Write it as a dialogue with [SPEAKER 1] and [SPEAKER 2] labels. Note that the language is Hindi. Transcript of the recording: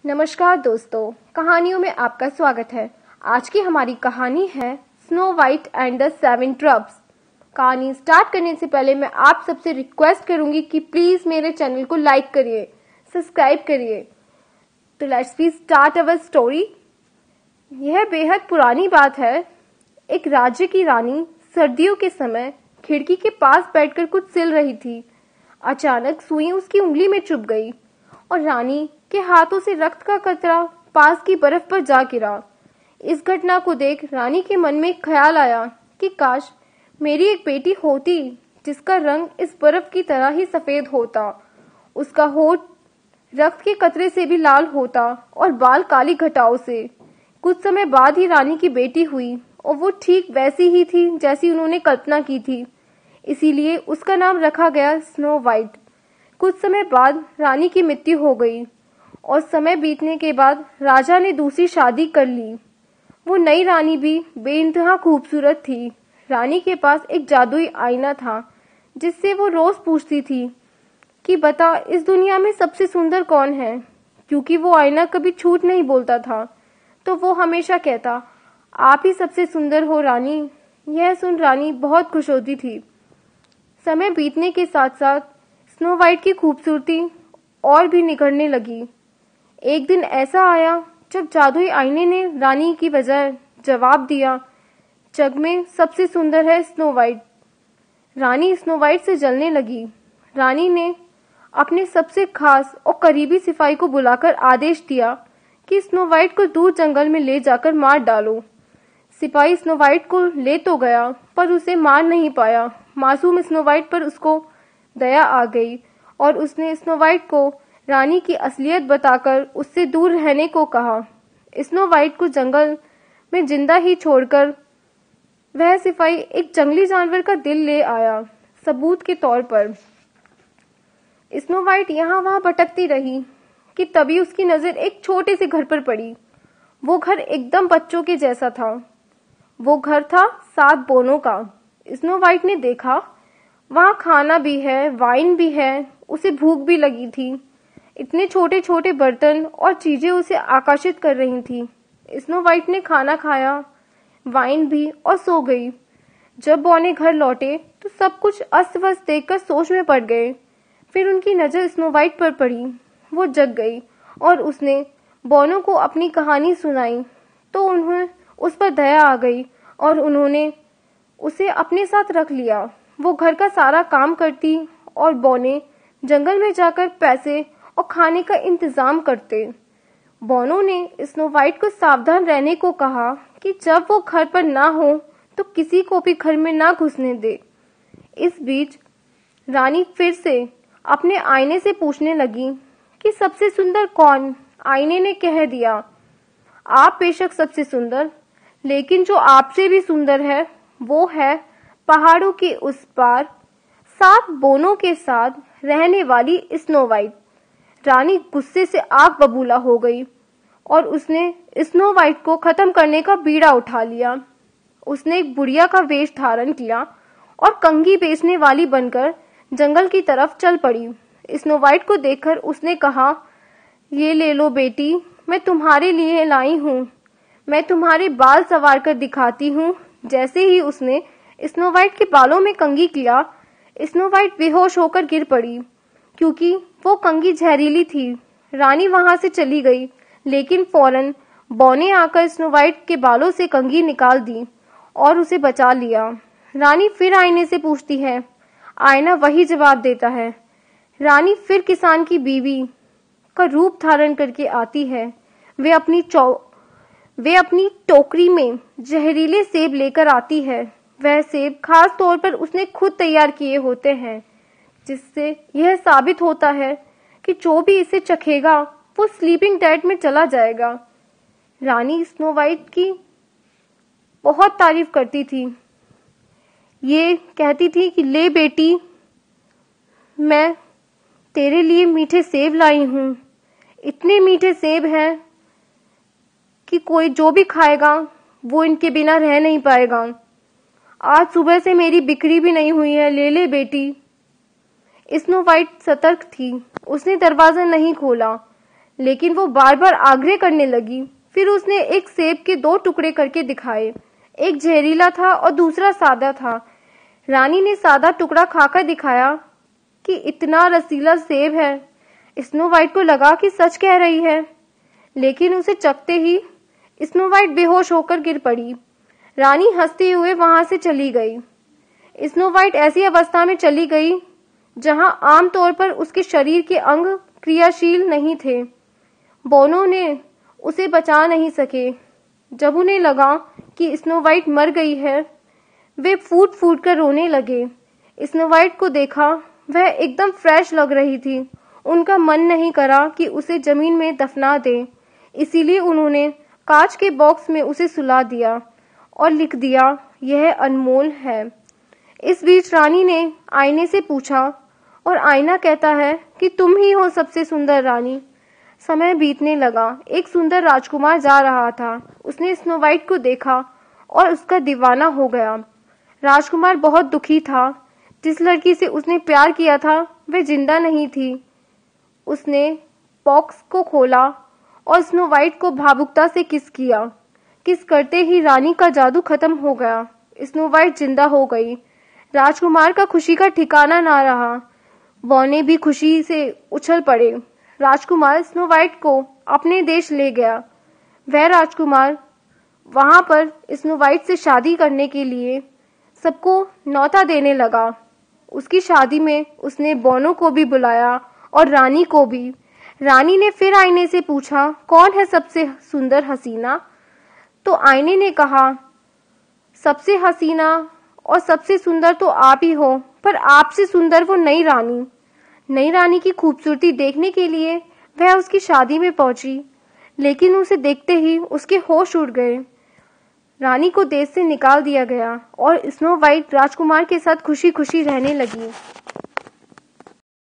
[SPEAKER 1] नमस्कार दोस्तों, कहानियों में आपका स्वागत है। आज की हमारी कहानी है snow white and the seven dwarfs. कहानी स्टार्ट करने से पहले मैं आप सबसे रिक्वेस्ट करूंगी कि प्लीज मेरे चैनल को लाइक करिए, सब्सक्राइब करिए। तो let's please start our story. यह बेहद पुरानी बात है। एक राज्य की रानी सर्दियों के समय खिड़की के पास बैठकर कुछ सिल रही थी। अचानक सुई उसकी उंगली में चुभ गई और रानी के हाथों से रक्त का कतरा पास की बर्फ पर जा गिरा। इस घटना को देख रानी के मन में एक ख्याल आया कि काश मेरी एक बेटी होती जिसका रंग इस बर्फ की तरह ही सफेद होता, उसका होठ रक्त के कतरे से भी लाल होता और बाल काली घटाओं से। कुछ समय बाद ही रानी की बेटी हुई और वो ठीक वैसी ही थी जैसी उन्होंने कल्पना की थी, इसीलिए उसका नाम रखा गया स्नो वाइट। कुछ समय बाद रानी की मृत्यु हो गई और समय बीतने के बाद राजा ने दूसरी शादी कर ली। वो नई रानी भी बेइंतहा खूबसूरत थी। रानी के पास एक जादुई आईना था जिससे वो रोज पूछती थी कि बता इस दुनिया में सबसे सुंदर कौन है। क्योंकि वो आईना कभी झूठ नहीं बोलता था तो वो हमेशा कहता, आप ही सबसे सुंदर हो रानी। यह सुन रानी बहुत खुश होती थी। समय बीतने के साथ साथ स्नो वाइट की खूबसूरती और भी निखरने लगी। एक दिन ऐसा आया जब जादुई आईने ने रानी की बजाय जवाब दिया, जग में सबसे सुंदर है स्नो वाइट। रानी स्नो वाइट से जलने लगी। रानी ने अपने सबसे खास और करीबी सिपाही को बुलाकर आदेश दिया कि स्नो वाइट को दूर जंगल में ले जाकर मार डालो। सिपाही स्नो वाइट को ले तो गया पर उसे मार नहीं पाया। मासूम स्नो वाइट पर उसको दया आ गई और उसने स्नो वाइट को रानी की असलियत बताकर उससे दूर रहने को कहा। स्नो वाइट को जंगल में जिंदा ही छोड़कर वह सिपाही एक जंगली जानवर का दिल ले आया सबूत के तौर पर। स्नो वाइट यहाँ वहां भटकती रही कि तभी उसकी नजर एक छोटे से घर पर पड़ी। वो घर एकदम बच्चों के जैसा था। वो घर था 7 बोनों का। स्नो वाइट ने देखा वहां खाना भी है, वाइन भी है। उसे भूख भी लगी थी। इतने छोटे छोटे बर्तन और चीजें उसे आकर्षित कर रही थी। स्नो वाइट ने खाना खाया, वाइन भी, और सो गई। जब बौने घर लौटे तो सब कुछ अस्त व्यस्त देखकर सोच में पड़ गए। फिर उनकी नजर स्नो वाइट पर पड़ी। वो जग गई और उसने बौनों को अपनी कहानी सुनाई तो उन्हें उस पर दया आ गई और उन्होंने उसे अपने साथ रख लिया। वो घर का सारा काम करती और बौने जंगल में जाकर पैसे और खाने का इंतजाम करते। बौनों ने स्नो वाइट को सावधान रहने को कहा कि जब वो घर पर ना हो तो किसी को भी घर में ना घुसने दे। इस बीच रानी फिर से अपने आईने से पूछने लगी कि सबसे सुंदर कौन। आईने ने कह दिया, आप बेशक सबसे सुंदर, लेकिन जो आपसे भी सुंदर है वो है पहाड़ों के उस पार 7 बोनों के साथ रहने वाली स्नो वाइट। रानी गुस्से से आग बबूला हो गई और उसने स्नो वाइट को खत्म करने का बीड़ा उठा लिया। उसने एक बुढ़िया का वेश धारण किया और कंघी बेचने वाली बनकर जंगल की तरफ चल पड़ी। स्नो वाइट को देखकर उसने कहा, ये ले लो बेटी, मैं तुम्हारे लिए लाई हूँ। मैं तुम्हारे बाल संवार कर दिखाती हूँ। जैसे ही उसने स्नो वाइट के बालों में कंघी किया, स्नो वाइट बेहोश होकर गिर पड़ी क्योंकि वो कंघी जहरीली थी। रानी वहां से चली गई, लेकिन फौरन बौने आकर स्नो वाइट के बालों से कंघी निकाल दी और उसे बचा लिया। रानी फिर आईने से पूछती है, आईना वही जवाब देता है। रानी फिर किसान की बीवी का रूप धारण करके आती है। वे अपनी टोकरी में जहरीले सेब लेकर आती है। वह सेब खास तौर पर उसने खुद तैयार किए होते हैं, जिससे यह साबित होता है कि जो भी इसे चखेगा वो स्लीपिंग डेट में चला जाएगा। रानी स्नो वाइट की बहुत तारीफ करती थी। ये कहती थी कि ले बेटी, मैं तेरे लिए मीठे सेब लाई हूँ। इतने मीठे सेब हैं कि कोई जो भी खाएगा वो इनके बिना रह नहीं पाएगा। आज सुबह से मेरी बिक्री भी नहीं हुई है, ले ले बेटी। स्नो वाइट सतर्क थी। उसने दरवाजा नहीं खोला, लेकिन वो बार बार आग्रह करने लगी। फिर उसने एक सेब के 2 टुकड़े करके दिखाए। एक जहरीला था और दूसरा सादा था। रानी ने सादा टुकड़ा खाकर दिखाया कि इतना रसीला सेब है। स्नो वाइट को लगा कि सच कह रही है, लेकिन उसे चखते ही स्नो वाइट बेहोश होकर गिर पड़ी। रानी हंसते हुए वहां से चली गई। स्नो वाइट ऐसी अवस्था में चली गई जहां आमतौर पर उसके शरीर के अंग क्रियाशील नहीं थे। बोनो ने उसे बचा नहीं सके। जब उन्हें लगा कि स्नो वाइट मर गई है, वे फूट फूट कर रोने लगे। स्नो वाइट को देखा, वह एकदम फ्रेश लग रही थी। उनका मन नहीं करा कि उसे जमीन में दफना दें, इसीलिए उन्होंने कांच के बॉक्स में उसे सुला दिया और लिख दिया, यह अनमोल है। इस बीच रानी ने आईने से पूछा और आईना कहता है कि तुम ही हो सबसे सुंदर रानी। समय बीतने लगा। एक सुंदर राजकुमार जा रहा था। उसने स्नो वाइट को देखा और उसका दीवाना हो गया। राजकुमार बहुत दुखी था। जिस लड़की से उसने प्यार किया था वह जिंदा नहीं थी। उसने बॉक्स को खोला और स्नो वाइट को भावुकता से किस किया। किस करते ही रानी का जादू खत्म हो गया। स्नो वाइट जिंदा हो गई। राजकुमार का खुशी का ठिकाना ना रहा। बौने भी खुशी से उछल पड़े। राजकुमार स्नो वाइट को अपने देश ले गया। वह राजकुमार वहां पर स्नो वाइट से शादी करने के लिए सबको न्योता देने लगा। उसकी शादी में उसने बोनो को भी बुलाया और रानी को भी। रानी ने फिर आईने से पूछा, कौन है सबसे सुंदर हसीना? तो आईने ने कहा, सबसे हसीना और सबसे सुंदर तो आप ही हो, पर आपसे सुंदर वो नई रानी। नई रानी की खूबसूरती देखने के लिए वह उसकी शादी में पहुंची, लेकिन उसे देखते ही उसके होश उड़ गए। रानी को देश से निकाल दिया गया और स्नो वाइट राजकुमार के साथ खुशी खुशी रहने लगी।